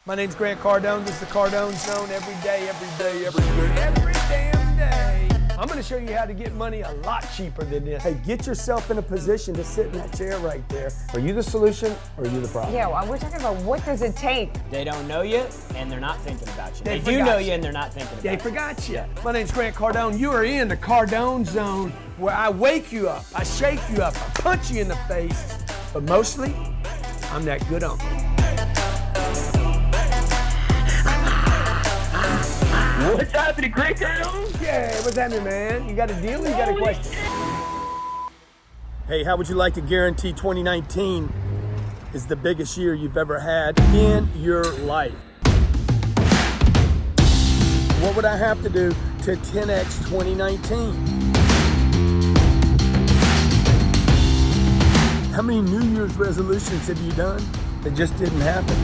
My name's Grant Cardone. This is the Cardone Zone every day, every damn day. I'm going to show you how to get money a lot cheaper than this. Hey, get yourself in a position to sit in that chair right there. Are you the solution or are you the problem? Yeah, well, we're talking about what does it take? They don't know you, and they're not thinking about you. They do forgot know you. you, and they're not thinking about you. They forgot you. My name's Grant Cardone. You are in the Cardone Zone, where I wake you up, I shake you up, I punch you in the face, but mostly, I'm that good uncle. What's happening, Grant Cardone? Yeah, what's happening, man? You got a deal or you got a question? Hey, how would you like to guarantee 2019 is the biggest year you've ever had in your life? What would I have to do to 10x 2019? How many New Year's resolutions have you done that just didn't happen?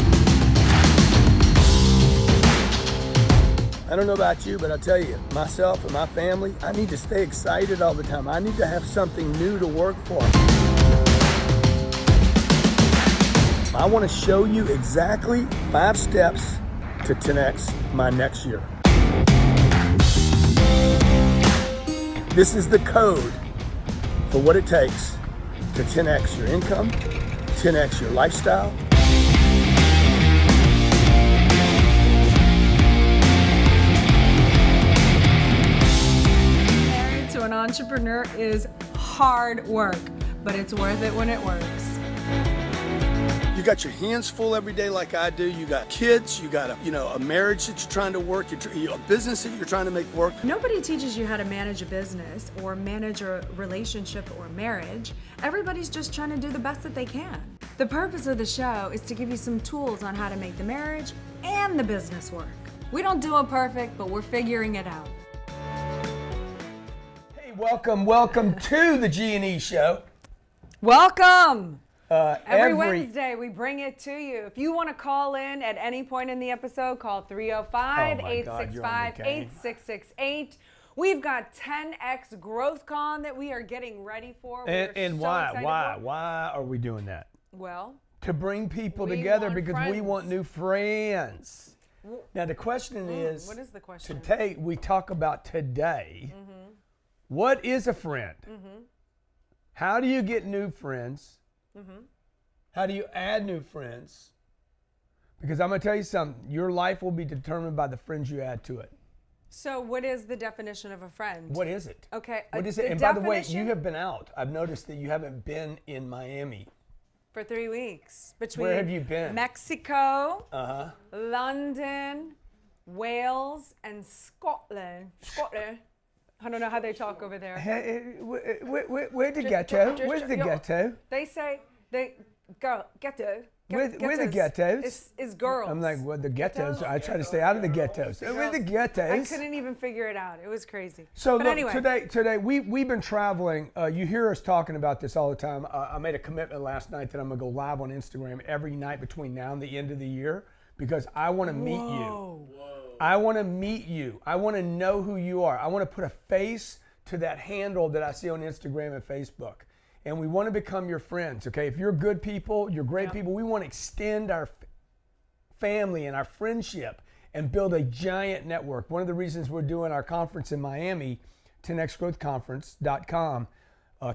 I don't know about you, but I'll tell you, myself and my family, I need to stay excited all the time. I need to have something new to work for. I want to show you exactly 5 steps to 10x my next year. This is the code for what it takes to 10x your income, 10x your lifestyle. An entrepreneur is hard work, but it's worth it when it works. You got your hands full every day like I do. You got kids, you got a marriage that you're trying to work, a business that you're trying to make work. Nobody teaches you how to manage a business or manage a relationship or marriage. Everybody's just trying to do the best that they can. The purpose of the show is to give you some tools on how to make the marriage and the business work. We don't do it perfect, but we're figuring it out. Welcome to the G&E Show. Welcome! Every Wednesday, we bring it to you. If you want to call in at any point in the episode, call 305-865-8668. We've got 10X GrowthCon that we are getting ready for. And why are we doing that? Well, to bring people together because friends. we want new friends. Now the question is, what is the question? Today we talk about today. Mm-hmm. What is a friend? Mm-hmm. How do you get new friends? Mm-hmm. How do you add new friends? Because I'm going to tell you something. Your life will be determined by the friends you add to it. So what is the definition of a friend? What is it? Okay. What is it? And by the way, you have been out. I've noticed that you haven't been in Miami. For 3 weeks. Where have you been? Mexico, London, Wales, and Scotland. I don't know how they talk over there. Hey, where's the ghetto? Where's the ghetto? They say, ghetto. Where the ghettos? Is girls. I'm like, well, the ghettos. I try to stay out of the ghettos. Where the ghettos? I couldn't even figure it out. It was crazy. So but look, anyway. today we've been traveling. You hear us talking about this all the time. I made a commitment last night that I'm going to go live on Instagram every night between now and the end of the year because I want to meet you. I want to meet you. I want to know who you are. I want to put a face to that handle that I see on Instagram and Facebook. And we want to become your friends, okay? If you're good people, you're great people, we want to extend our family and our friendship and build a giant network. One of the reasons we're doing our conference in Miami, 10xgrowthconference.com,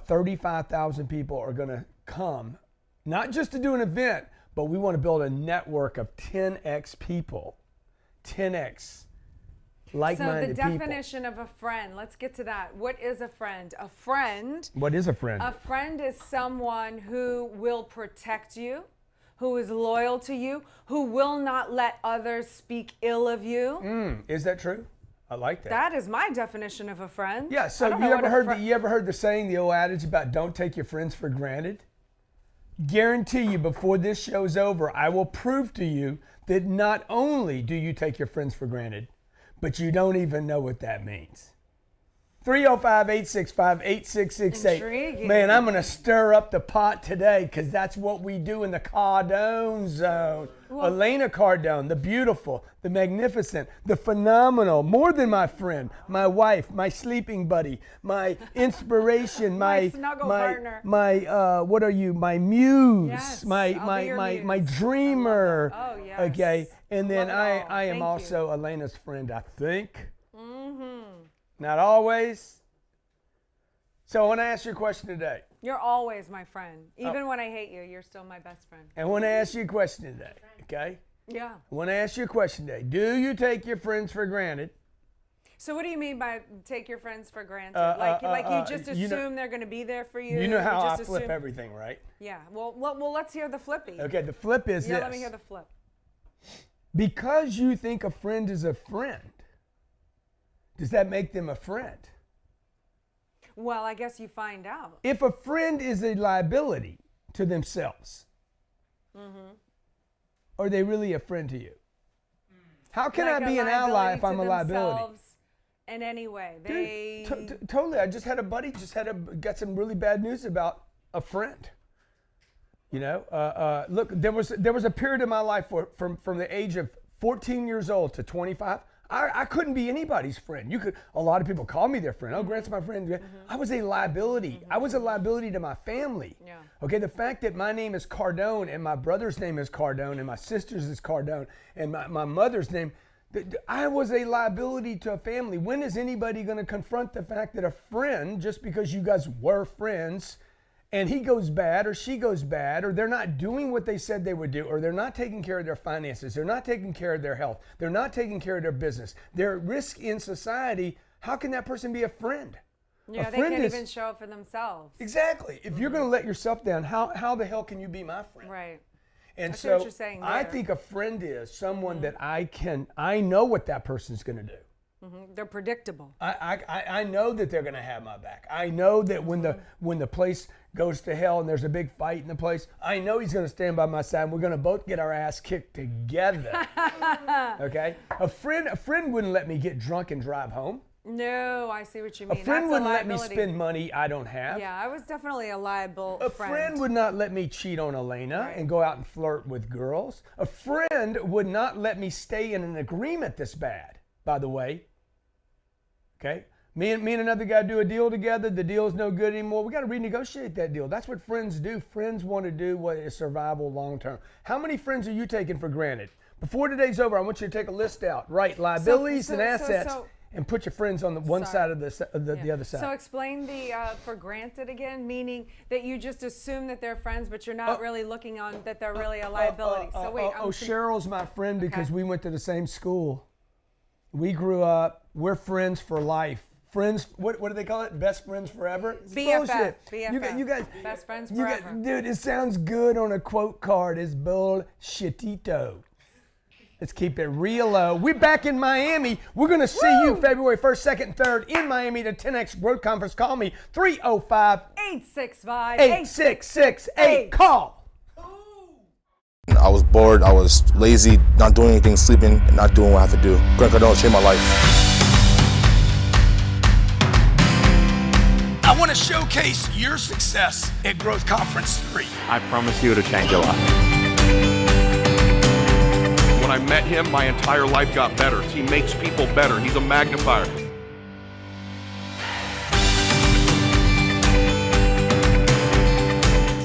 35,000 people are going to come, not just to do an event, but we want to build a network of 10x people. 10x like-minded people. So the definition of a friend, let's get to that. What is a friend? A friend. What is a friend? A friend is someone who will protect you, who is loyal to you, who will not let others speak ill of you. Is that true? I like that. That is my definition of a friend. Yeah, so you ever heard the saying, the old adage about don't take your friends for granted? Guarantee you before this show's over, I will prove to you that not only do you take your friends for granted, but you don't even know what that means. 305-865-8668. Intriguing. Man, I'm going to stir up the pot today because that's what we do in the Cardone zone. Elena Cardone, the beautiful, the magnificent, the phenomenal, more than my friend, my wife, my sleeping buddy, my inspiration, My snuggle partner. what are you? My muse, Yes, my I'll be your muse. my dreamer. Oh, yes. Okay, and then Love it all. I am Thank also Elena's friend, I think. Not always. So I want to ask you a question today. You're always my friend. Even when I hate you, you're still my best friend. I want to ask you a question today, okay? Yeah. I want to ask you a question today. Do you take your friends for granted? So what do you mean by take your friends for granted? Uh, like you just you assume know- they're going to be there for you? You know how I just flip assume- everything, right? Yeah. Well, let's hear the flippy. Okay, the flip is Yeah, this. let me hear the flip. Because you think a friend is a friend, does that make them a friend? Well, I guess you find out. If a friend is a liability to themselves, are they really a friend to you? How can Like I a be an ally if liability I'm to a liability? themselves in any way. They Totally. I just had a buddy got some really bad news about a friend. You know, look, there was a period in my life from the age of 14 years old to 25. I couldn't be anybody's friend. A lot of people call me their friend. Oh, Grant's my friend. I was a liability. I was a liability to my family. Yeah. Okay, the fact that my name is Cardone and my brother's name is Cardone and my sister's is Cardone and my mother's name, I was a liability to a family. When is anybody going to confront the fact that a friend, just because you guys were friends, and he goes bad or she goes bad, or they're not doing what they said they would do, or they're not taking care of their finances, they're not taking care of their health, they're not taking care of their business, they're at risk in society, how can that person be a friend? Yeah, A they friend can't is- even show up for themselves. Exactly. If you're going to let yourself down, how the hell can you be my friend? Right. And I see what so you're saying I there. think a friend is someone that I know what that person's going to do. They're predictable. I know that they're going to have my back. I know that when the place goes to hell and there's a big fight in the place, I know he's going to stand by my side and we're going to both get our ass kicked together. Okay? A friend wouldn't let me get drunk and drive home. No, I see what you mean. A friend That's wouldn't let me liability. spend money I don't have. Yeah, I was definitely a liable A friend would not let me cheat on Elena and go out and flirt with girls. A friend would not let me stay in an agreement this bad, by the way. Okay? Me and another guy do a deal together. The deal's no good anymore. We got to renegotiate that deal. That's what friends do. Friends want to do what is survival long term. How many friends are you taking for granted? Before today's over, I want you to take a list out. Write liabilities and assets and put your friends on the one side of the other side. So explain the for granted again, meaning that you just assume that they're friends, but you're not really looking on that they're really a liability. So wait, Cheryl's my friend because we went to the same school. We grew up. We're friends for life. Friends, what do they call it? Best friends forever? It's BFF. bullshit. BFF. You guys, Best friends you forever. dude, it sounds good on a quote card. It's bullshitito. Let's keep it real low. We're back in Miami. We're going to see you February 1st, 2nd, and 3rd in Miami at the 10X Growth Conference. Call me 305-8668. Call. I was bored, I was lazy, not doing anything, sleeping, and not doing what I have to do. Grant Cardone changed my life. I want to showcase your success at Growth Conference 3. I promise you it'll change your life. When I met him, my entire life got better. He makes people better. He's a magnifier.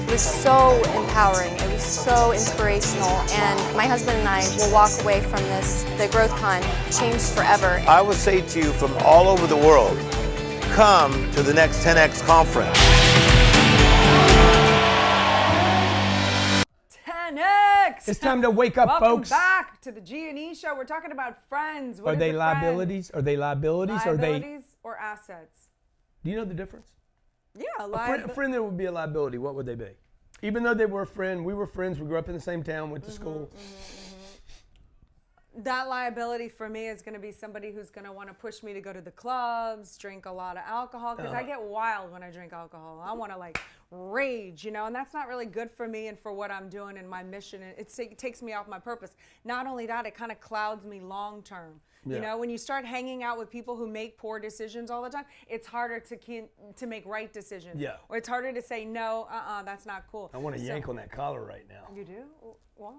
It was so empowering, it was so inspirational, and my husband and I will walk away from the Growth Con changed forever. I would say to you from all over the world, come to the next 10X conference. 10X! It's time to wake up, Welcome folks. back to the G&E show. We're talking about friends. What Are is they a friend? liabilities? Are they liabilities? Liabilities or assets? Do you know the difference? Yeah, A friend that would be a liability, what would they be? Even though they were a friend, we were friends, we grew up in the same town, went to school. That liability for me is going to be somebody who's going to want to push me to go to the clubs, drink a lot of alcohol, because I get wild when I drink alcohol. I want to like rage, and that's not really good for me and for what I'm doing and my mission. It takes me off my purpose. Not only that, it kind of clouds me long term. Yeah. When you start hanging out with people who make poor decisions all the time, it's harder to make right decisions. Yeah. Or it's harder to say, no, that's not cool. I want to yank on that collar right now. You do? Why?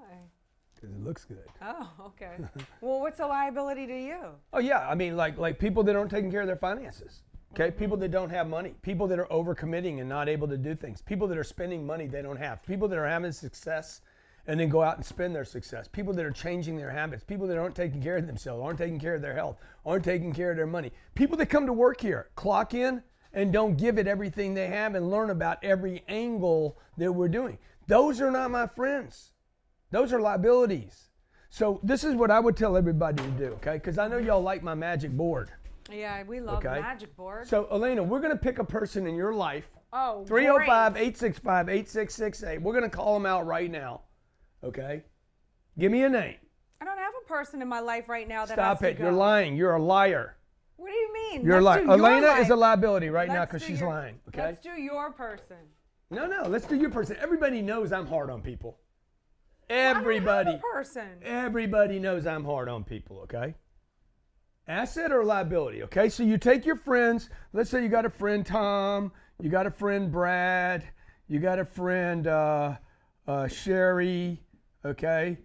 Because it looks good. Oh, okay. Well, what's a liability to you? Oh yeah, I mean like people that aren't taking care of their finances. Okay, people that don't have money, people that are overcommitting and not able to do things, people that are spending money they don't have, people that are having success and then go out and spend their success, people that are changing their habits, people that aren't taking care of themselves, aren't taking care of their health, aren't taking care of their money, people that come to work here, clock in and don't give it everything they have and learn about every angle that we're doing. Those are not my friends. Those are liabilities. So this is what I would tell everybody to do, okay? Because I know y'all like my magic board. Yeah, we love magic board. So Elena, we're going to pick a person in your life. Oh, 305-865-8668. We're going to call them out right now, okay? Give me a name. I don't have a person in my life right now that Stop has it. to go. You're lying. You're a liar. What do you mean? You're Let's lying. do your Elena life. is a liability right now Let's because do she's your- lying, okay? Let's do your person. No, let's do your person. Everybody knows I'm hard on people. I don't Everybody. have a person. Everybody knows I'm hard on people, okay? Asset or liability, okay? So you take your friends. Let's say you got a friend Tom, you got a friend Brad, you got a friend Sherry, okay?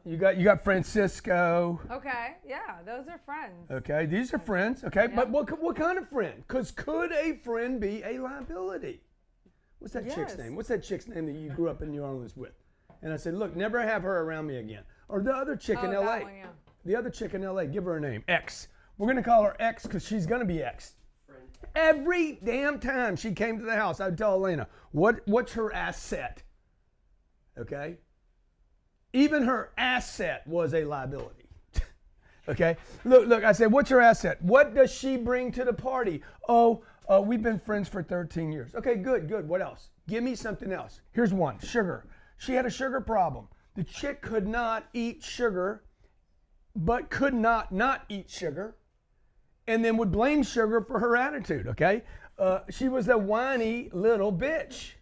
You got Francisco. Okay, yeah, those are friends. Okay, these are friends, okay? Yeah. But what kind of friend? Because could a friend be a liability? What's that chick's Yes. name? What's that chick's name that you grew up in New Orleans with? And I said, look, never have her around me again. Or the other chick in Oh, LA. that one, yeah. The other chick in LA, give her a name, X. We're going to call her X because she's going to be X. Every damn time she came to the house, I'd tell Elena, what's her asset? Okay? Even her asset was a liability. Okay? Look, I said, what's her asset? What does she bring to the party? Oh, we've been friends for 13 years. Okay, good. What else? Give me something else. Here's one, sugar. She had a sugar problem. The chick could not eat sugar, but could not eat sugar, and then would blame sugar for her attitude, okay? She was a whiny little bitch.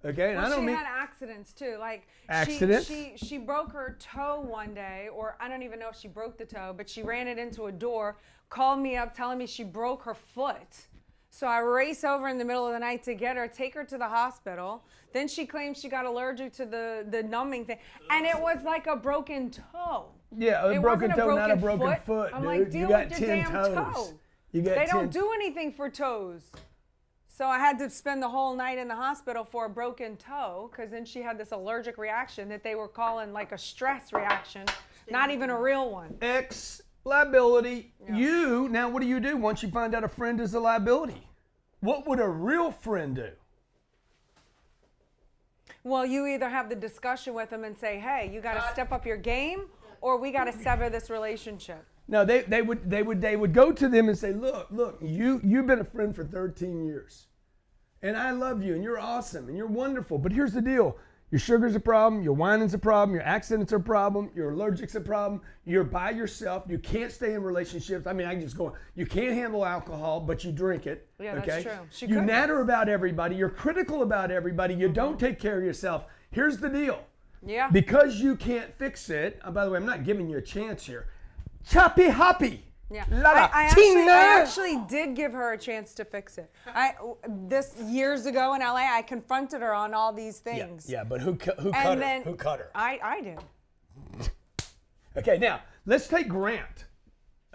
Okay, and Well, I don't she mean had accidents too. Like accidents. She broke her toe one day, or I don't even know if she broke the toe, but she ran it into a door, called me up telling me she broke her foot. So I race over in the middle of the night to get her, take her to the hospital. Then she claims she got allergic to the numbing thing, and it was like a broken toe. Yeah, a It broken wasn't a toe, not a broken foot. foot, I'm dude. like, deal You got with your 10 damn toes. toe. You got They 10. don't do anything for toes. So I had to spend the whole night in the hospital for a broken toe, because then she had this allergic reaction that they were calling like a stress reaction, not even a real one. X liability. You, now what do you do once you find out a friend is a liability? What would a real friend do? Well, you either have the discussion with them and say, hey, you got to step up your game, or we got to sever this relationship. No, they would go to them and say, look, you've been a friend for 13 years. And I love you, and you're awesome, and you're wonderful. But here's the deal. Your sugar's a problem, your whining's a problem, your accidents are a problem, your allergic's a problem, you're by yourself, you can't stay in relationships. I mean, I can just go on. You can't handle alcohol, but you drink it. Yeah, okay? that's true. You natter about everybody, you're critical about everybody, you don't take care of yourself. Here's the deal. Yeah. Because you can't fix it, by the way, I'm not giving you a chance here. Choppy hoppy. Yeah, La I actually did give her a chance to fix it. This years ago in LA, I confronted her on all these things. Yeah, but who cut her? Who cut her? I did. Okay, now let's take Grant.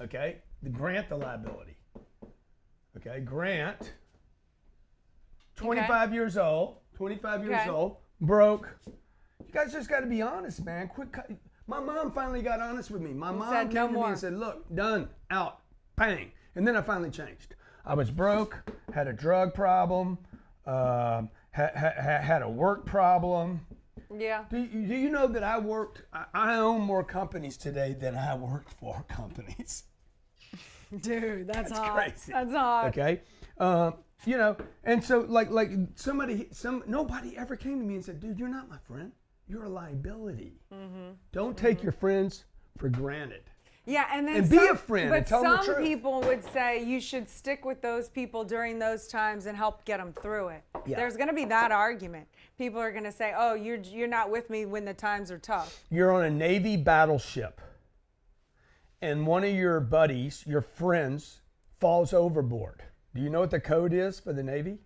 Okay, the liability. Okay, Grant. 25 years old. 25 years old. Broke. You guys just got to be honest, man. Quit cut. My mom finally got honest with me. My mom came to me and said, look, done, out, bang. And then I finally changed. I was broke, had a drug problem, had a work problem. Yeah. Do you know that I own more companies today than I worked for companies? Dude, that's hot. Crazy. That's hot. Okay. And so like nobody ever came to me and said, dude, you're not my friend. you're a liability. Don't take your friends for granted. Yeah, and then And be a friend But and tell them the some truth. people would say you should stick with those people during those times and help get them through it. Yeah. There's going to be that argument. People are going to say, "Oh, you're not with me when the times are tough." You're on a Navy battleship, and one of your buddies, your friends, falls overboard. Do you know what the code is for the Navy?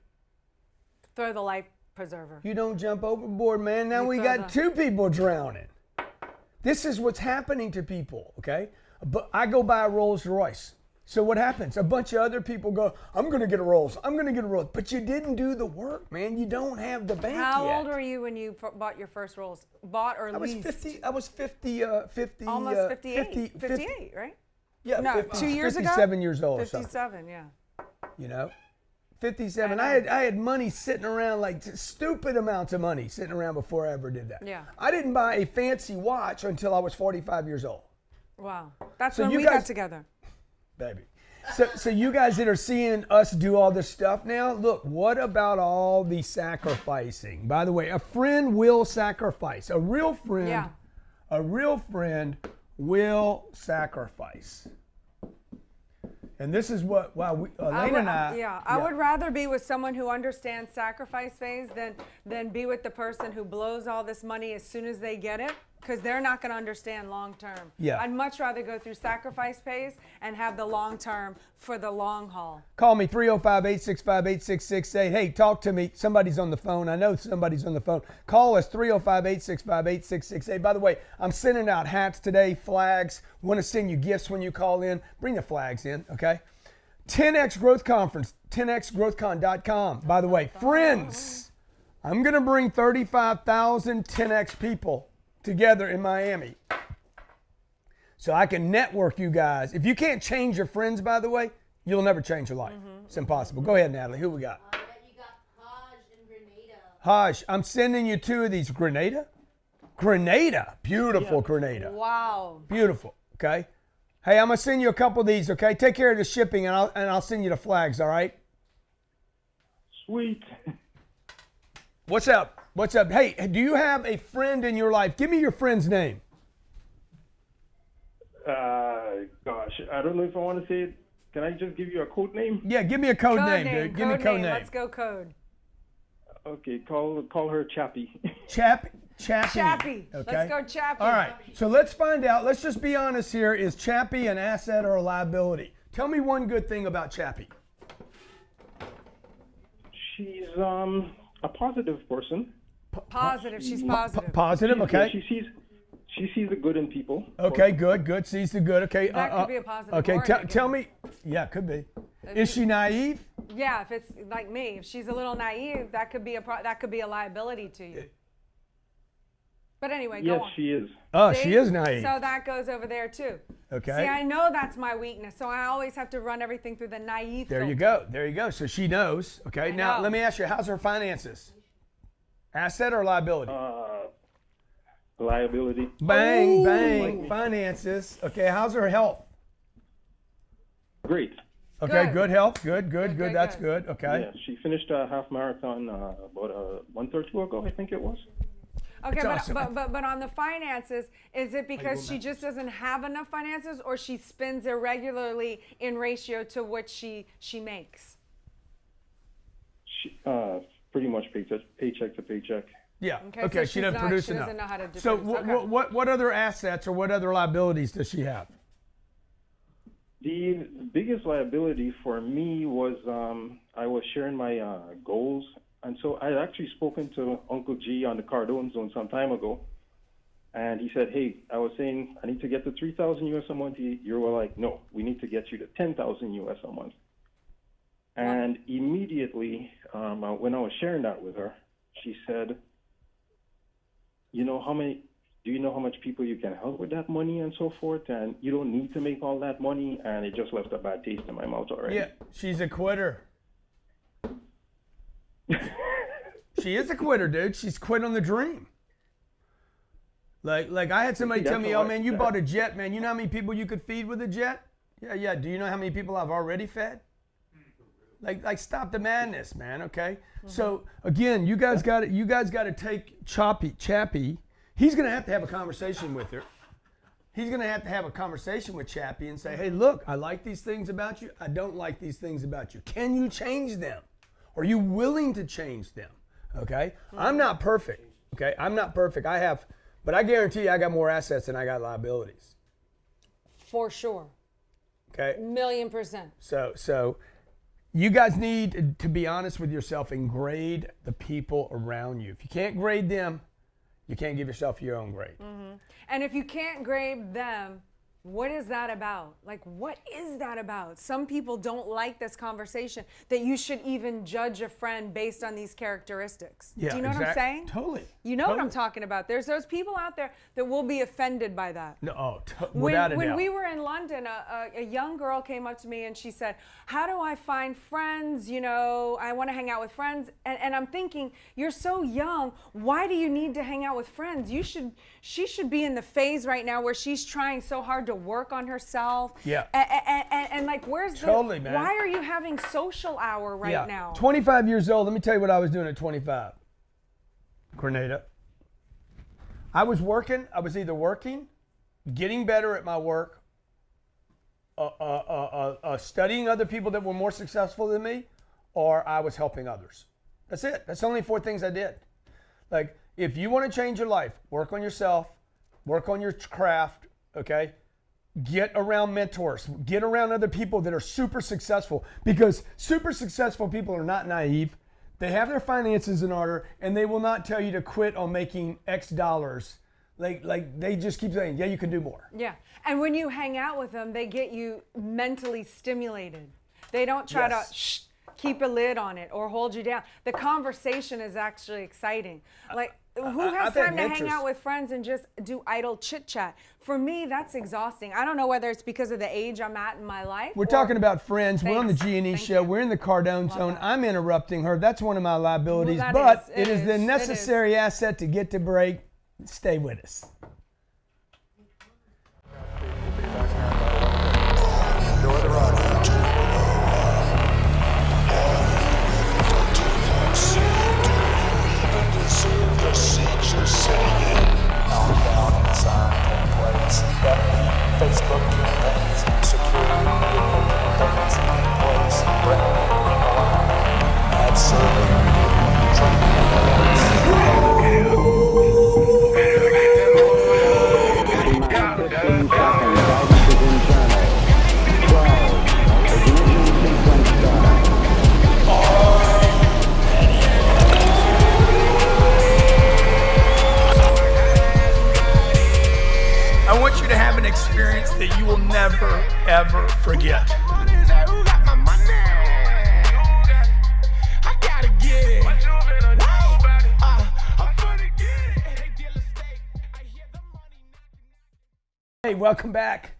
Throw the life preserver. You don't jump overboard, man. Now You we throw got the- 2 people drowning. This is what's happening to people, okay? But I go buy a Rolls Royce. So what happens? A bunch of other people go, I'm going to get a Rolls. I'm going to get a Rolls. But you didn't do the work, man. You don't have the bank How yet. old were you when you bought your first Rolls? Bought or I was leased? 50. I was 50. Almost 58. 50, 58, right? Yeah, No, 50, 2 years ago? 57 years old or something. 57, yeah. You know, 57. I know. I had money sitting around, like stupid amounts of money sitting around before I ever did that. Yeah. I didn't buy a fancy watch until I was 45 years old, Wow. That's So when you we guys- got together. baby. So you guys that are seeing us do all this stuff now, look, what about all the sacrificing? By the way, a friend will sacrifice. A real friend, Yeah. a real friend will sacrifice. And this is what, Elaine and I. I would rather be with someone who understands sacrifice phase than be with the person who blows all this money as soon as they get it, because they're not going to understand long term. Yeah. I'd much rather go through sacrifice phase and have the long term for the long haul. Call me 305-865-8668. Hey, talk to me. Somebody's on the phone. I know somebody's on the phone. Call us 305-865-8668. By the way, I'm sending out hats today, flags. Want to send you gifts when you call in. Bring the flags in, okay? 10X Growth Conference, 10xgrowthcon.com. By the way, friends, I'm going to bring 35,000 10X people together in Miami. So I can network you guys. If you can't change your friends, by the way, you'll never change your life. It's impossible. Go ahead, Natalie. Who we got? You got Hajj and Grenada. Hajj, I'm sending you 2 of these. Grenada? Grenada. Beautiful Grenada. Wow. Beautiful. Okay. Hey, I'm going to send you a couple of these, okay? Take care of the shipping, and I'll send you the flags, all right? Sweet. What's up? What's up? Hey, do you have a friend in your life? Give me your friend's name. Gosh, I don't know if I want to say it. Can I just give you a code name? Yeah, give me a code name, dude. Give me a code name. Let's go code. Okay, call her Chappie. Chappie. Chappie. Okay. Let's go Chappie. All right. So let's find out. Let's just be honest here. Is Chappie an asset or a liability? Tell me one good thing about Chappie. She's a positive person. Positive. She's positive. Positive. Okay. She sees the good in people. Okay. Good. Sees the good. Okay. That could be a positive Okay. or a negative. Tell me. Yeah, could be. Is she naive? Yeah, if it's like me, if she's a little naive, that could be a liability to you. But anyway, go Yes, on. she is. Oh, See? she is naive. So that goes over there too. Okay. See, I know that's my weakness, so I always have to run everything through the naive There you filter. go. There you go. So she knows. Okay. I Now know. let me ask you, how's her finances? Asset or liability? Liability. Bang. Finances. Okay. How's her health? Great. Okay. Good. Good health. Good. That's good. good. Okay. Yeah, she finished a half marathon about a month or 2 ago, I think it was. Okay, That's but, awesome. but on the finances, is it because she just doesn't have enough finances, or she spends irregularly in ratio to what she makes? She, pretty much paycheck to paycheck. Yeah. Okay, Okay. so she she's doesn't not- produce she enough. doesn't know how to So produce. Okay. what other assets or what other liabilities does she have? The biggest liability for me was I was sharing my goals. And so I had actually spoken to Uncle G on the Cardone Zone some time ago. And he said, hey, I was saying I need to get to 3,000 US a month. You were like, no, we need to get you to 10,000 US a month. And immediately when I was sharing that with her, she said, do you know how much people you can help with that money and so forth? And you don't need to make all that money. And it just left a bad taste in my mouth already. Yeah. She's a quitter. She is a quitter, dude. She's quit on the dream. Like I had somebody tell me, oh man, you bought a jet, man. You know how many people you could feed with a jet? Yeah. Do you know how many people I've already fed? Like stop the madness, man. Okay. So again, you guys got to take Chappie He's going to have a conversation with her. He's going to have a conversation with Chappie and say, hey, look, I like these things about you. I don't like these things about you. Can you change them? Are you willing to change them? Okay? I'm not perfect. Okay? I'm not perfect. But I guarantee you I got more assets than I got liabilities. For sure. Okay? 1,000,000%. So you guys need to be honest with yourself and grade the people around you. If you can't grade them, you can't give yourself your own grade. And if you can't grade them, what is that about? Like, what is that about? Some people don't like this conversation that you should even judge a friend based on these characteristics. Yeah, do you know what I'm saying? Totally. You know what I'm talking about. There's those people out there that will be offended by that. No, without a doubt. When we were in London, a young girl came up to me and she said, how do I find friends? You know, I want to hang out with friends. And I'm thinking, you're so young. Why do you need to hang out with friends? She should be in the phase right now where she's trying so hard to work on herself. Yeah. And like, where's totally, man. Why are you having social hour right now? 25 years old. Let me tell you what I was doing at 25. Grenada. I was working. I was either working, getting better at my work, studying other people that were more successful than me, or I was helping others. That's it. That's the only 4 things I did. Like, if you want to change your life, work on yourself, work on your craft, okay? Get around mentors, get around other people that are super successful, because super successful people are not naive. They have their finances in order, and they will not tell you to quit on making X dollars. Like they just keep saying, yeah, you can do more. Yeah, and when you hang out with them, they get you mentally stimulated. They don't try to keep a lid on it or hold you down. The conversation is actually exciting. Like, who has time to hang out with friends and just do idle chit chat? For me, that's exhausting. I don't know whether it's because of the age I'm at in my life. We're talking about friends. We're on the G&E show. We're in the Cardone zone. I'm interrupting her. That's one of my liabilities, but it is the necessary asset to get to break. Stay with us. Facebook campaigns, security, governments in place, ad serving, I want you to have an experience that you will never, ever forget. Hey, welcome back.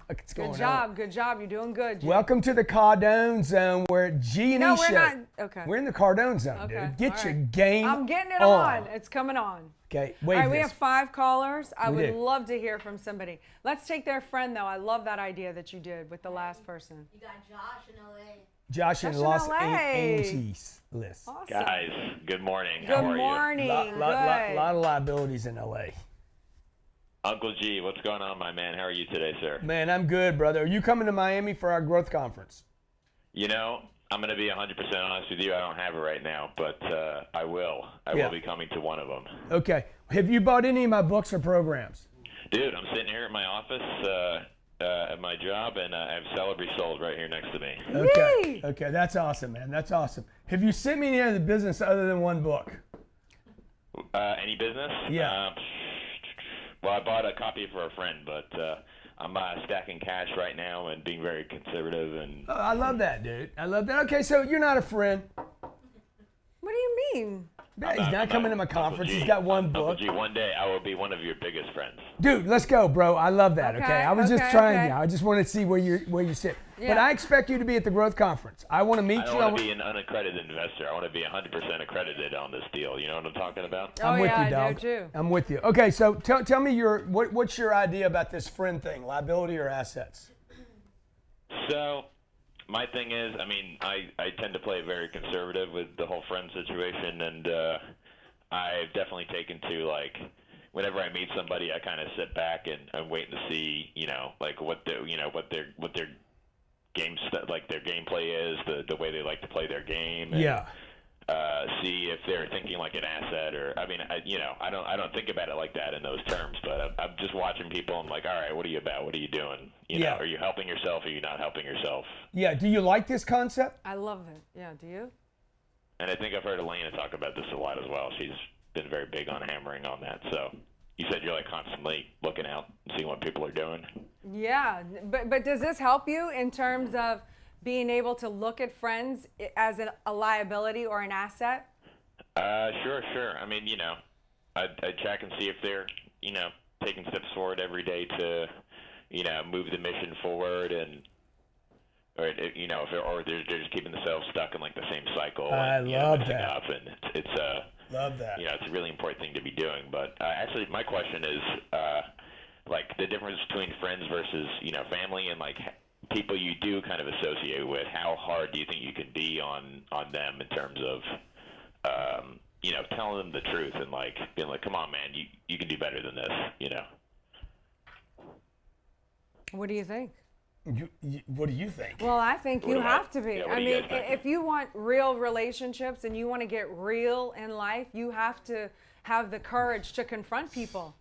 What's going on? Good job. You're doing good, Jim. Welcome to the Cardone zone where G&E No, show. we're not. Okay. We're in the Cardone zone, dude. Get your game I'm getting it on. It's coming on. Okay, All right, we have 5 callers. I would love to hear from somebody. Let's take their friend, though. I love that idea that you did with the last person. You got Josh in LA. Josh in Los Angeles. Awesome. Guys, good morning. Good How are morning. you? Lot of liabilities in LA. Uncle G, what's going on, my man? How are you today, sir? Man, I'm good, brother. Are you coming to Miami for our growth conference? You know, I'm going to be 100% honest with you. I don't have it right now, but I will. I will be coming to one of them. Okay. Have you bought any of my books or programs? Dude, I'm sitting here at my office at my job, and I have Celebrity Sold right here next to me. Okay. Okay, that's awesome, man. That's awesome. Have you sent me any other business other than one book? Any business? Yeah. Well, I bought a copy for a friend, but I'm stacking cash right now and being very conservative. And I love that, dude. I love that. Okay, so you're not a friend. What do you mean? Yeah, he's not coming to my conference. He's got one book. Uncle G, one day I will be one of your biggest friends. Dude, let's go, bro. I love that. Okay, I was just trying you. I just want to see where you sit. Yeah. But I expect you to be at the growth conference. I want to meet you. I don't want to be an unaccredited investor. I want to be 100% accredited on this deal. You know what I'm talking about? I'm with you, dog. I do too. I'm with you. Okay, so tell me what's your idea about this friend thing? Liability or assets? So, my thing is, I mean, I tend to play very conservative with the whole friend situation, and I've definitely taken to, like, whenever I meet somebody, I kind of sit back and I'm waiting to see, like what their game like their gameplay is, the way they like to play their game. And, Yeah. See if they're thinking like an asset, or I don't think about it like that in those terms, but I'm just watching people. I'm like, all right, what are you about? What are you doing? Yeah. Are you helping yourself? Or are you not helping yourself? Yeah. Do you like this concept? I love it. Yeah, do you? And I think I've heard Elena talk about this a lot as well. She's been very big on hammering on that. So you said you're like constantly looking out and seeing what people are doing. Yeah, but does this help you in terms of being able to look at friends as a liability or an asset? Sure. I mean, I check and see if they're, taking steps forward every day to, move the mission forward, and or they're just keeping themselves stuck in like the same cycle. I love messing that. up, and it's love that. It's a really important thing to be doing. But actually, my question is, like the difference between friends versus family, and like people you do kind of associate with. How hard do you think you can be on them in terms of telling them the truth and like being like, come on, man, you can do better than this, What do you think? What do you think? Well, I think you have to be. Yeah, what I do you mean, guys think? if you want real relationships and you want to get real in life, you have to have the courage to confront people.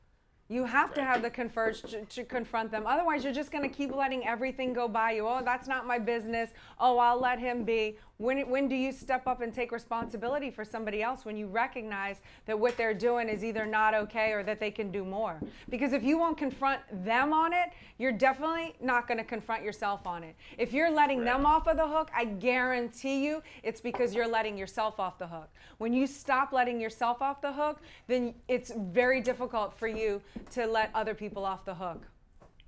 You have to have the courage to confront them. Otherwise, you're just going to keep letting everything go by you. Oh, that's not my business. Oh, I'll let him be. When do you step up and take responsibility for somebody else, when you recognize that what they're doing is either not okay or that they can do more? Because if you won't confront them on it, you're definitely not going to confront yourself on it. If you're letting them off of the hook, I guarantee you it's because you're letting yourself off the hook. When you stop letting yourself off the hook, then it's very difficult for you to let other people off the hook.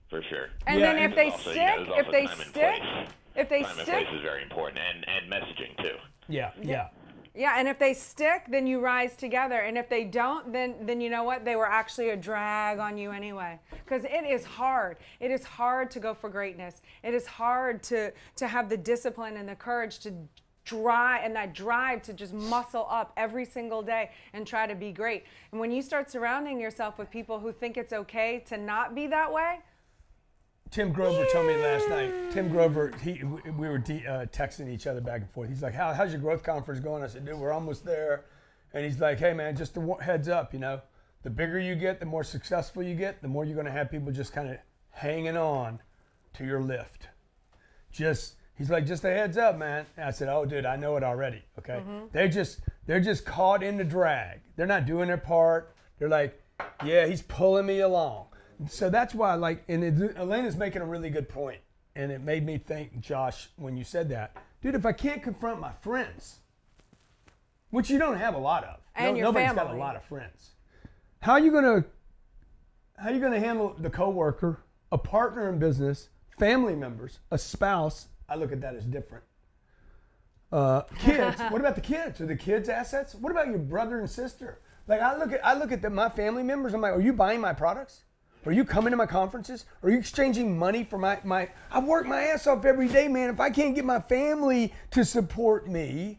For sure. And then if they stick, time and place is very important, and messaging too. Yeah. Yeah, and if they stick, then you rise together. And if they don't, then you know what? They were actually a drag on you anyway. Because it is hard. It is hard to go for greatness. It is hard to have the discipline and the courage to drive to just muscle up every single day and try to be great. And when you start surrounding yourself with people who think it's okay to not be that way. Tim Grover told me last night. Tim Grover, we were texting each other back and forth. He's like, how's your growth conference going? I said, dude, we're almost there. And he's like, hey, man, just a heads up, the bigger you get, the more successful you get, the more you're going to have people just kind of hanging on to your lift. He's like, just a heads up, man. And I said, oh, dude, I know it already, okay? Mm-hmm. They're just caught in the drag. They're not doing their part. They're like, yeah, he's pulling me along. So that's why, Elena's making a really good point, and it made me think, Josh, when you said that, dude, if I can't confront my friends, which you don't have a lot of, and nobody's family. got a lot of friends, how are you gonna handle the coworker, a partner in business, family members, a spouse? I look at that as different. Kids, what about the kids? Are the kids assets? What about your brother and sister? Like I look at my family members. I'm like, are you buying my products? Are you coming to my conferences? Are you exchanging money for my I work my ass off every day, man. If I can't get my family to support me.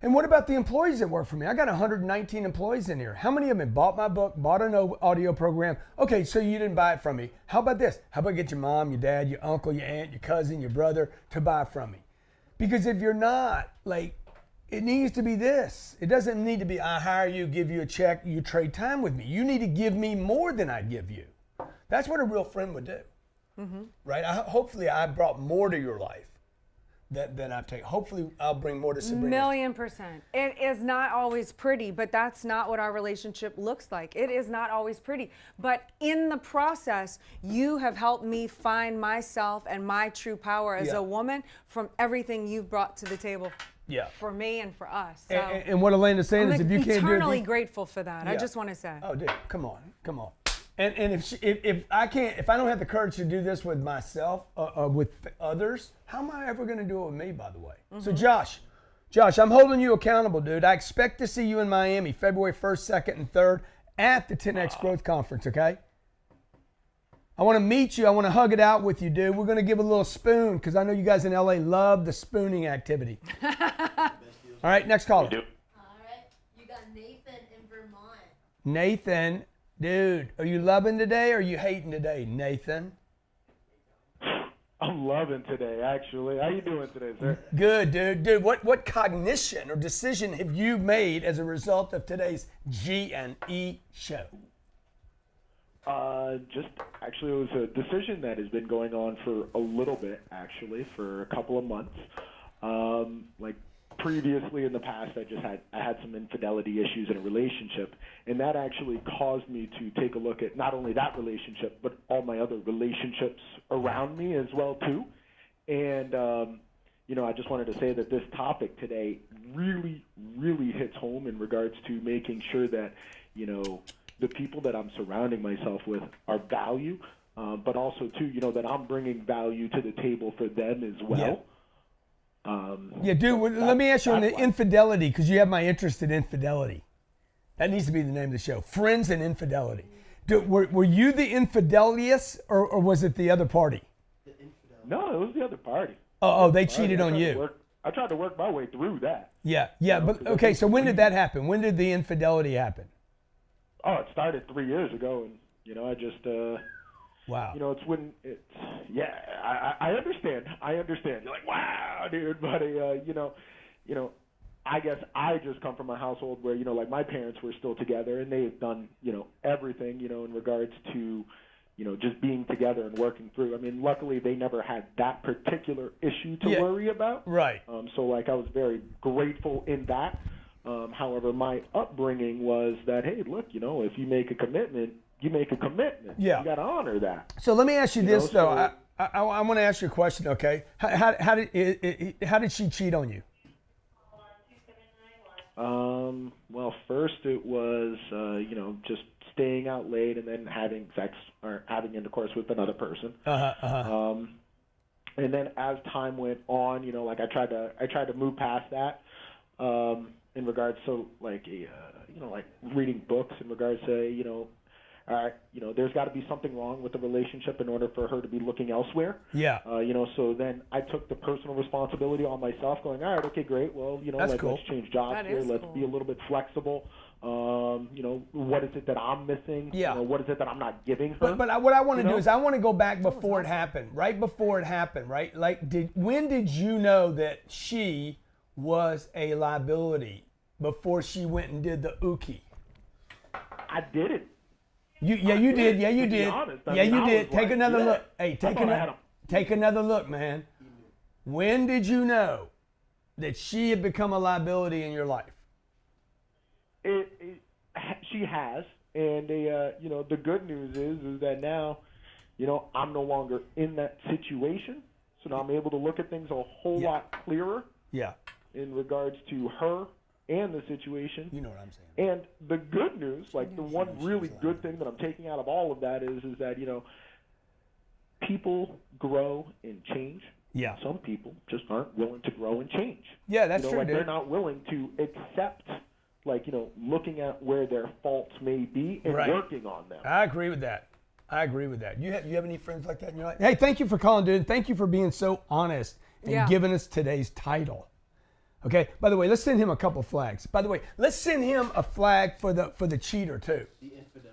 And what about the employees that work for me? I got 119 employees in here. How many of them bought my book, bought an audio program? Okay, so you didn't buy it from me. How about this? How about get your mom, your dad, your uncle, your aunt, your cousin, your brother to buy from me? Because if you're not, it needs to be this. It doesn't need to be, I hire you, give you a check, you trade time with me. You need to give me more than I give you. That's what a real friend would do, right? Hopefully I brought more to your life than I've taken. Hopefully I'll bring more to Sabrina. 1,000,000%. It is not always pretty, but that's not what our relationship looks like. It is not always pretty. But in the process, you have helped me find myself and my true power as a woman from everything you've brought to the table. Yeah. For me and for us. So and what Elena's saying is, if you can't do it, eternally grateful for that. I just want to say. Oh, dude, come on. And if I don't have the courage to do this with myself, with others, how am I ever going to do it with me? By the way. So Josh, I'm holding you accountable, dude. I expect to see you in Miami, February 1st, 2nd, and 3rd at the 10X Growth Conference. Okay. I want to meet you. I want to hug it out with you, dude. We're going to give a little spoon because I know you guys in LA love the spooning activity. All right, next caller. All right, you got Nathan. Nathan, dude, are you loving today or are you hating today, Nathan? I'm loving today, actually. How you doing today, sir? Good, dude. Dude, what cognition or decision have you made as a result of today's G&E show? Just actually, it was a decision that has been going on for a little bit, actually, for a couple of months. Like previously in the past, I had some infidelity issues in a relationship, and that actually caused me to take a look at not only that relationship, but all my other relationships around me as well too. And I just wanted to say that this topic today really, really hits home in regards to making sure that the people that I'm surrounding myself with are value, but also too that I'm bringing value to the table for them as well. Dude, let me ask you on the infidelity, because you have my interest in infidelity. That needs to be the name of the show, Friends and Infidelity. Dude, were you the infidelious, or was it the other party? No, it was the other party. Oh, they cheated on you. I tried to work my way through that. Yeah, but okay, so when did that happen? When did the infidelity happen? Oh, it started 3 years ago, and I just wow. It's when it's I understand. You're like, wow, dude, buddy. I guess I just come from a household where like my parents were still together, and they've done everything in regards to just being together and working through. I mean, luckily they never had that particular issue to worry about. Right. So like I was very grateful in that. However, my upbringing was that, hey, look, if you make a commitment, you make a commitment. Yeah. You got to honor that. So let me ask you this, though. I want to ask you a question, okay? How did she cheat on you? Well, first it was, just staying out late and then having sex or having intercourse with another person. And then as time went on, like I tried to move past that. In regards to like like reading books in regards to there's got to be something wrong with the relationship in order for her to be looking elsewhere. Yeah. So then I took the personal responsibility on myself, going, all right, okay, great. Well, That's cool. let's change jobs here. Let's be a little bit flexible. What is it that I'm missing? Yeah. What is it that I'm not giving her? But what I want to do is I want to go back before it happened, right before it happened, right? Like, when did you know that she was a liability before she went and did the ookie? I didn't. You did. Yeah, you did. Honest, yeah, you did. Take like, another look. Hey, I take another look, man. When did you know that she had become a liability in your life? She has, and the good news is that now, I'm no longer in that situation, so now I'm able to look at things a whole lot clearer. Yeah. In regards to her and the situation. You know what I'm saying. And the good news, like the one really good thing that I'm taking out of all of that is that, people grow and change. Yeah. Some people just aren't willing to grow and change. Yeah, that's true, like dude. They're not willing to accept, looking at where their faults may be and working on them. I agree with that. You have any friends like that in your life? Hey, thank you for calling, dude. Thank you for being so honest and giving us today's title. Okay. By the way, let's send him a couple flags. By the way, let's send him a flag for the cheater too. The infidel.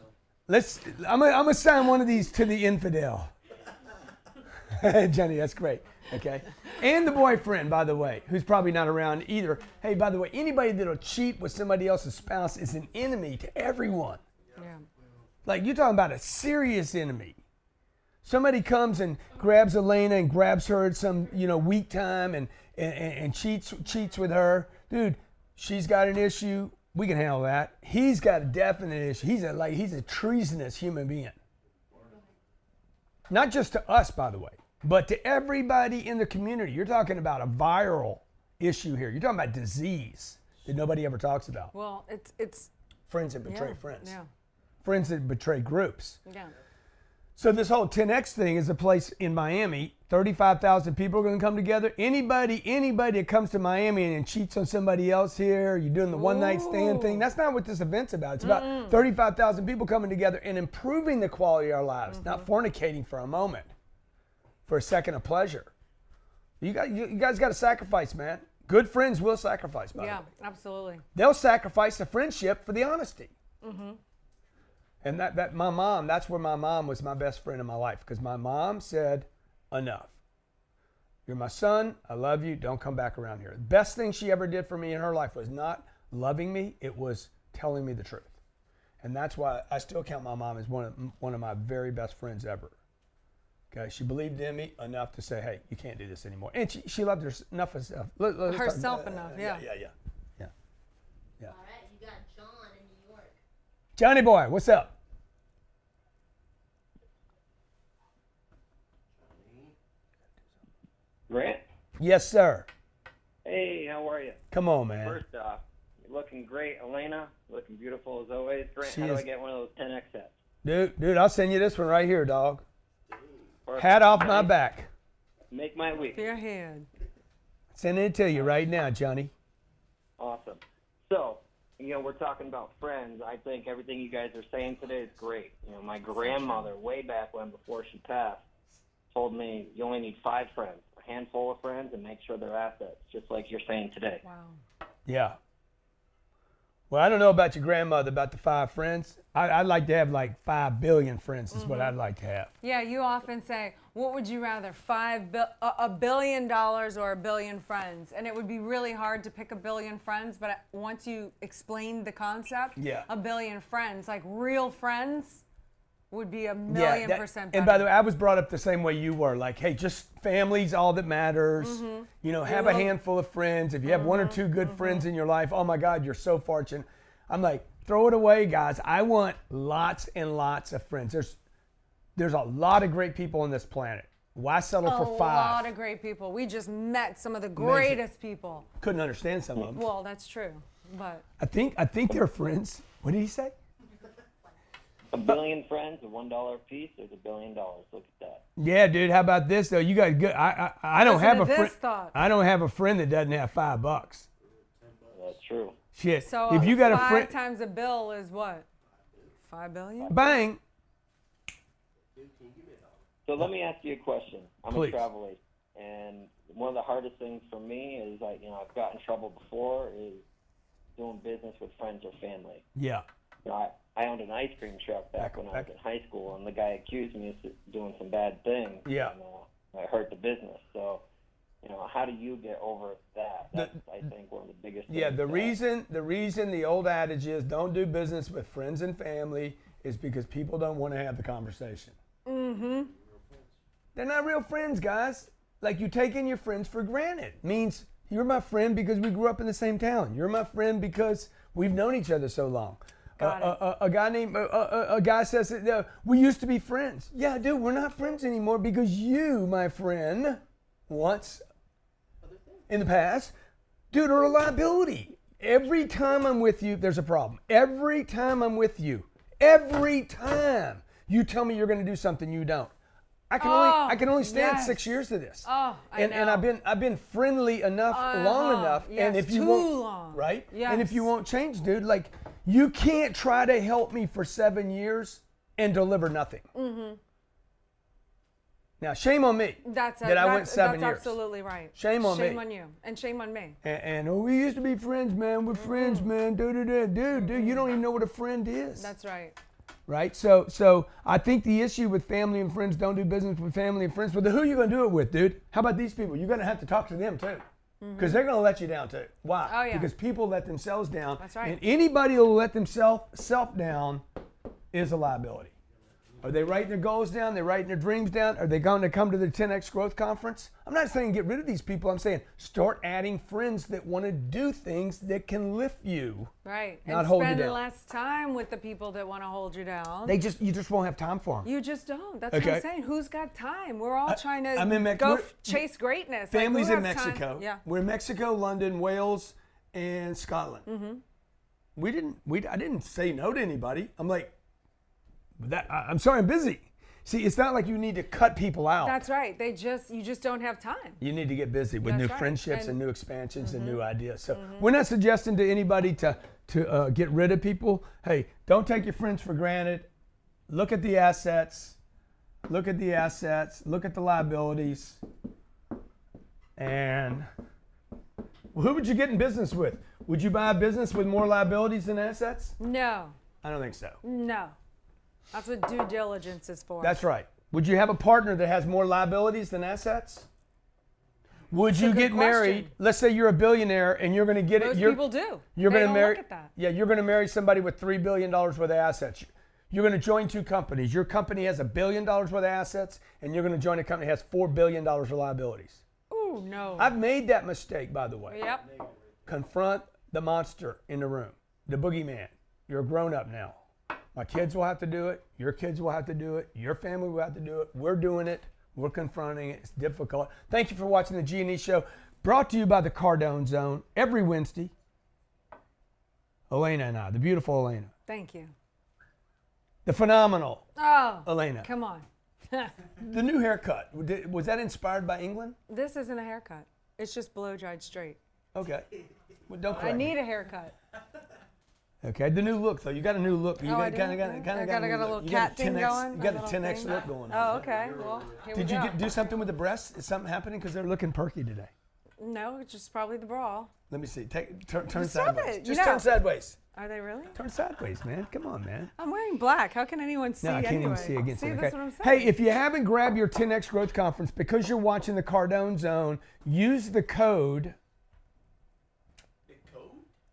I'm gonna assign one of these to the infidel. Johnny, that's great. Okay. And the boyfriend, by the way, who's probably not around either. Hey, by the way, anybody that'll cheat with somebody else's spouse is an enemy to everyone. Yeah. Like, you're talking about a serious enemy. Somebody comes and grabs Elena and grabs her at some, weak time and cheats with her. Dude, she's got an issue. We can handle that. He's got a definite issue. He's a treasonous human being. Not just to us, by the way, but to everybody in the community. You're talking about a viral issue here. You're talking about disease that nobody ever talks about. Well, it's friends that betray friends. Yeah. Friends that betray groups. Yeah. So this whole 10X thing is a place in Miami. 35,000 people are going to come together. Anybody that comes to Miami and cheats on somebody else here, you're doing the one-night stand thing. That's not what this event's about. It's about 35,000 people coming together and improving the quality of our lives, not fornicating for a moment, for a second of pleasure. You guys got to sacrifice, man. Good friends will sacrifice, by the way. Yeah, absolutely. They'll sacrifice the friendship for the honesty. And that my mom, that's where my mom was my best friend in my life, because my mom said, enough. You're my son. I love you. Don't come back around here. The best thing she ever did for me in her life was not loving me. It was telling me the truth. And that's why I still count my mom as one of my very best friends ever. Okay, she believed in me enough to say, hey, you can't do this anymore. And she loved enough herself. Herself enough, yeah. Yeah. All right, you got John in New York. Johnny boy, what's up? Grant? Yes, sir. Hey, how are you? Come on, man. First off, you're looking great. Elena, looking beautiful as always. Grant, She how do is- I get one of those 10X sets? Dude, I'll send you this one right here, dog. Hat off my back. Make my week. Your hand. Sending it to you right now, Johnny. Awesome. So, we're talking about friends. I think everything you guys are saying today is great. My grandmother, way back when, before she passed, told me you only need 5 friends, a handful of friends, and make sure they're assets, just like you're saying today. Wow. Yeah. Well, I don't know about your grandmother, about the 5 friends. I'd like to have like 5 billion friends is what I'd like to have. Yeah, you often say, what would you rather, $1 billion or 1 billion friends? And it would be really hard to pick 1 billion friends, but once you explain the concept, Yeah. 1 billion friends, like real friends, would be 1,000,000% better. And by the way, I was brought up the same way you were. Like, hey, just family's all that matters. Have a handful of friends. If you have 1 or 2 good friends in your life, oh my God, you're so fortunate. I'm like, throw it away, guys. I want lots and lots of friends. There's a lot of great people on this planet. Why settle for 5? A lot of great people. We just met some of the greatest people. Couldn't understand some of them. Well, that's true, but I think they're friends. What did he say? 1 billion friends, a $1 piece, there's $1 billion. Look at that. Yeah, dude. How about this though? You got good. I don't Listen have to a friend. this thought. I don't have a friend that doesn't have $5. That's true. Shit. So if you got a 5 friend, times a bill is what? 5 billion? bang. So let me ask you a question. I'm Please. a travel agent, and one of the hardest things for me is I've got in trouble before is doing business with friends or family. Yeah. I owned an ice cream truck back when I was in high school, and the guy accused me of doing some bad things. Yeah. And I hurt the business. So, how do you get over that? That's, I think, one of the biggest things. Yeah. The reason the old adage is don't do business with friends and family is because people don't want to have the conversation. Mm-hmm. They're not real friends, guys. Like, you're taking your friends for granted. Means you're my friend because we grew up in the same town. You're my friend because we've known each other so long. A guy says that we used to be friends. Yeah, dude, we're not friends anymore because you, my friend, once in the past, dude, are a liability. Every time I'm with you, there's a problem. Every time I'm with you, every time you tell me you're going to do something you don't. I can only stand 6 years of this. Oh, I know. And I've been friendly enough long enough. Yes, and if you too won't, long. right? Yes. And if you won't change, dude, like, you can't try to help me for 7 years and deliver nothing. Mm-hmm. Now, shame on me that I went 7 years. That's absolutely right. Shame on me. Shame on you, and shame on me. And we used to be friends, man. We're friends, man. Dude, you don't even know what a friend is. That's right. Right? So I think the issue with family and friends, don't do business with family and friends. But who are you going to do it with, dude? How about these people? You're going to have to talk to them, too. Because they're going to let you down, too. Why? Oh, yeah. Because people let themselves down. That's right. And anybody who will let themselves down is a liability. Are they writing their goals down? They're writing their dreams down? Are they going to come to the 10X Growth Conference? I'm not saying get rid of these people. I'm saying start adding friends that want to do things that can lift you. Right. Not and hold you spend down. less time with the people that want to hold you down. You just won't have time for them. You just don't. That's what I'm saying. Who's got time? We're all trying to I'm in go chase greatness. Families like, in who has Mexico. time? Yeah. We're in Mexico, London, Wales, and Scotland. Mm-hmm. I didn't say no to anybody. I'm like, I'm sorry, I'm busy. See, it's not like you need to cut people out. That's right. You just don't have time. You need to get busy with That's new right. friendships and new expansions and new ideas. So Mm-hmm. we're not suggesting to anybody to get rid of people. Hey, don't take your friends for granted. Look at the assets. Look at the assets. Look at the liabilities. And who would you get in business with? Would you buy a business with more liabilities than assets? No. I don't think so. No. That's what due diligence is for. That's right. Would you have a partner that has more liabilities than assets? Would you get married? Let's say you're a billionaire and you're going to get Most it. people do. You're They going to don't marry. look at that. Yeah, you're going to marry somebody with $3 billion worth of assets. You're going to join two companies. Your company has $1 billion worth of assets, and you're going to join a company that has $4 billion of liabilities. Ooh, no. I've made that mistake, by the way. Yep. Confront the monster in the room, the boogeyman. You're a grown-up now. My kids will have to do it. Your kids will have to do it. Your family will have to do it. We're doing it. We're confronting it. It's difficult. Thank you for watching the G&E Show, brought to you by the Cardone Zone every Wednesday. Elena and I, the beautiful Elena. Thank you. The phenomenal Elena. Come on. The new haircut, was that inspired by England? This isn't a haircut. It's just blow-dried straight. Okay. Well, don't I correct me. need a haircut. Okay, the new look though. You got a new look. You I got do? a got a little you cat got a thing 10X, going. You got a little 10X thing. look going on. Oh, okay. Well, here Did we you go. do something with the breasts? Is something happening? Because they're looking perky today. No, it's just probably the bra. Let me see. Turn Stop sideways. it. Just You know. turn sideways. Are they really? Turn sideways, man. Come on, man. I'm wearing black. How can anyone see No, I can't anyway? even see against See, it. that's Okay. what I'm saying. Hey, if you haven't grabbed your 10X Growth Conference because you're watching the Cardone Zone, use the code.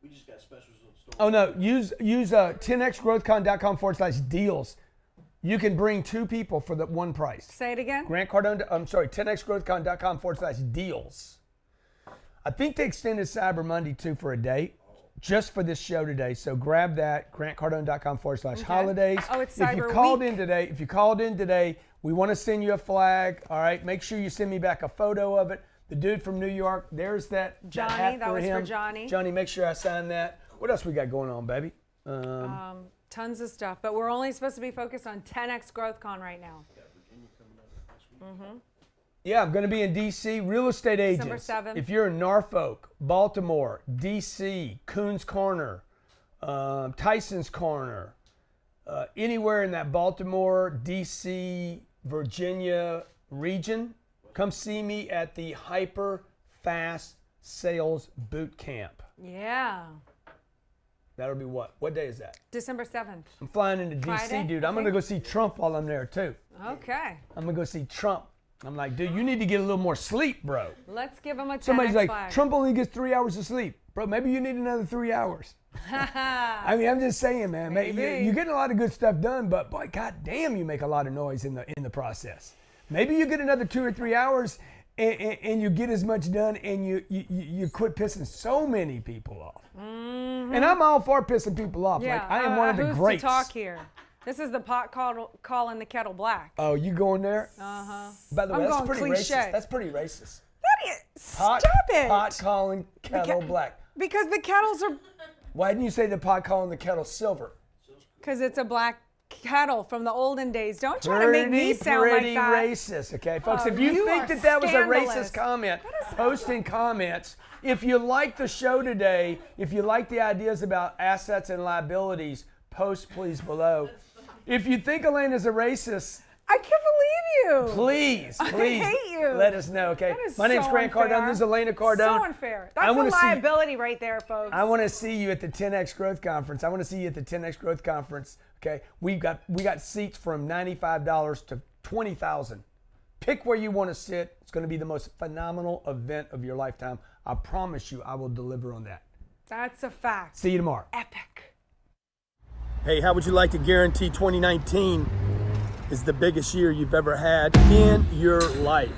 We just got specials on store. Oh no, use 10xgrowthcon.com/deals. You can bring two people for the one price. Say it again. Grant Cardone, 10xgrowthcon.com/deals. I think they extended Cyber Monday too for a date, just for this show today. So grab that, grantcardone.com/holidays. Oh, it's If you Cyber called Week. in today, we want to send you a flag. All right, make sure you send me back a photo of it. The dude from New York, there's that Johnny, hat that for was him. for Johnny. Johnny, make sure I sign that. What else we got going on, baby? Tons of stuff, but we're only supposed to be focused on 10X GrowthCon right now. Mm-hmm. Yeah, I'm going to be in D.C. Real estate agents. December 7th. If you're in Norfolk, Baltimore, D.C., Coons Corner, Tyson's Corner, anywhere in that Baltimore, D.C., Virginia region, come see me at the Hyper Fast Sales Boot Camp. Yeah. That'll be what? What day is that? December 7th. I'm flying into D.C., Friday, dude. I'm going to go see Trump while I'm there, too. Okay. I'm going to go see Trump. I'm like, dude, you need to get a little more sleep, bro. Let's give him a 10X Somebody's like, flag. Trump only gets 3 hours of sleep. Bro, maybe you need another 3 hours. I mean, I'm just saying, man. Maybe. You're getting a lot of good stuff done, but boy, goddamn, you make a lot of noise in the process. Maybe you get another 2 or 3 hours and you get as much done and you quit pissing so many people off. Mm-hmm. And I'm all for pissing people off. Yeah. Like, I am one of the who's greats. to talk here? This is the pot calling the kettle black. Oh, you going there? Uh-huh. By the way, I'm that's going pretty cliche. racist. That's pretty racist. That is. Stop it. Pot calling kettle black. Because the kettles are. Why didn't you say the pot calling the kettle silver? Because it's a black kettle from the olden days. Don't try to make me sound like pretty that. racist, okay? Folks, Oh, if you think are that was a scandalous. racist comment, post in comments. If you like the show today, if you like the ideas about assets and liabilities, post please below. If you think Elena's a racist, I can't believe you. please I hate you. let us know, okay? That is My name's so Grant unfair. Cardone. This is Elena Cardone. So unfair. I That's a wanna see- liability right there, folks. I want to see you at the 10X Growth Conference. I want to see you at the 10X Growth Conference. Okay, we got seats from $95 to $20,000. Pick where you want to sit. It's going to be the most phenomenal event of your lifetime. I promise you, I will deliver on that. That's a fact. See you tomorrow. Epic. Hey, how would you like to guarantee 2019 is the biggest year you've ever had in your life?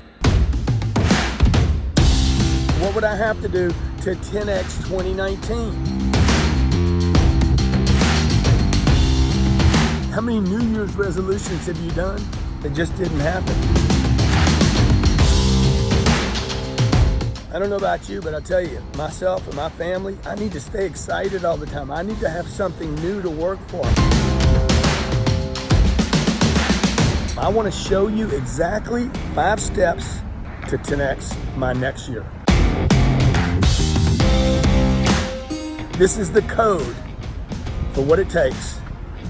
What would I have to do to 10X 2019? How many New Year's resolutions have you done that just didn't happen? I don't know about you, but I'll tell you, myself and my family, I need to stay excited all the time. I need to have something new to work for. I want to show you exactly 5 steps to 10X my next year. This is the code for what it takes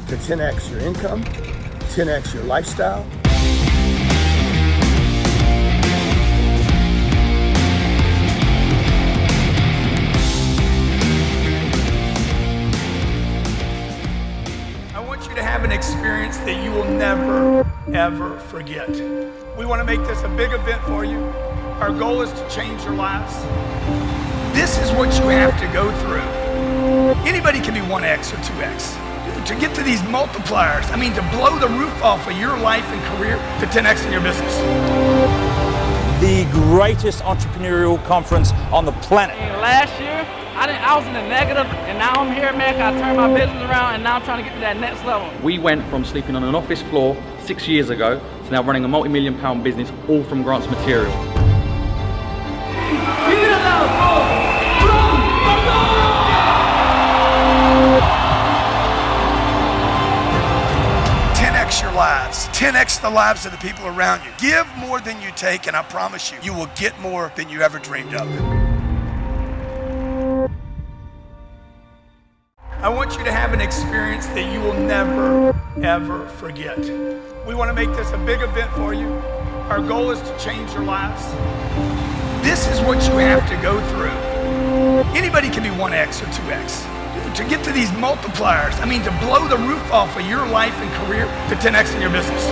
to 10X your income, 10X your lifestyle. I want you to have an experience experience that you will never, ever forget. We want to make this a big event for you. Our goal is to change your lives. This is what you have to go through. Anybody can be 1X or 2X. To get to these multipliers, I mean, to blow the roof off of your life and career to 10X in your business. The greatest entrepreneurial conference on the planet. Last year, I was in the negative, and now I'm here, man. I turned my business around, and now I'm trying to get to that next level. We went from sleeping on an office floor 6 years ago to now running a multi-million-pound business, all from grants material. 10X your lives. 10X the lives of the people around you. Give more than you take, and I promise you, you will get more than you ever dreamed of. I want you to have an experience that you will never, ever forget. We want to make this a big event for you. Our goal is to change your lives. This is what you have to go through. Anybody can be 1X or 2X. To get to these multipliers, I mean, to blow the roof off of your life and career to 10X in your business.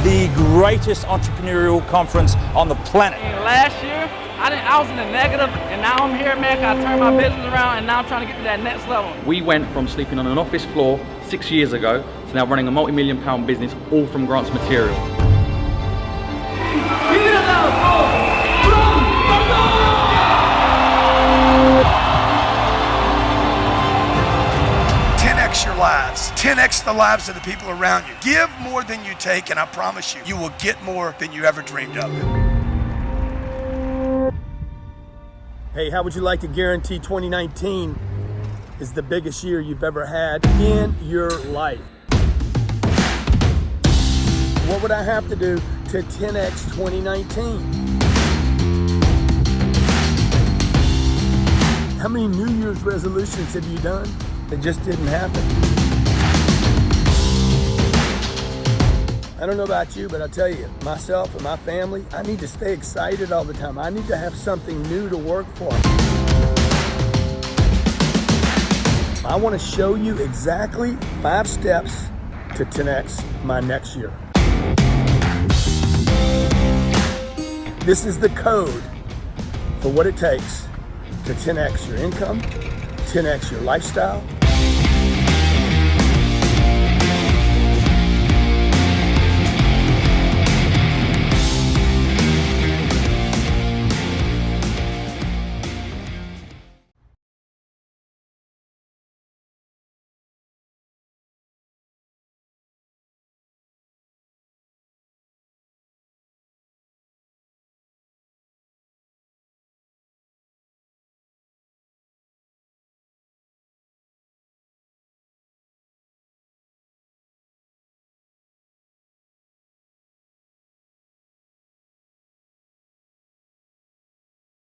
The greatest entrepreneurial conference on the planet. Last year, I was in the negative, and now I'm here, man. I turned my business around, and now I'm trying to get to that next level. We went from sleeping on an office floor 6 years ago to now running a multi-million-pound business, all from grants material. 10X your lives. 10X the lives of the people around you. Give more than you take, and I promise you, you will get more than you ever dreamed of. Hey, how would you like to guarantee 2019 is the biggest year you've ever had in your life? What would I have to do to 10X 2019? How many New Year's resolutions have you done? It just didn't happen. I don't know about you, but I'll tell you, myself and my family, I need to stay excited all the time. I need to have something new to work for. I want to show you exactly 5 steps to 10X my next year. This is the code for what it takes to 10X your income, 10X your lifestyle,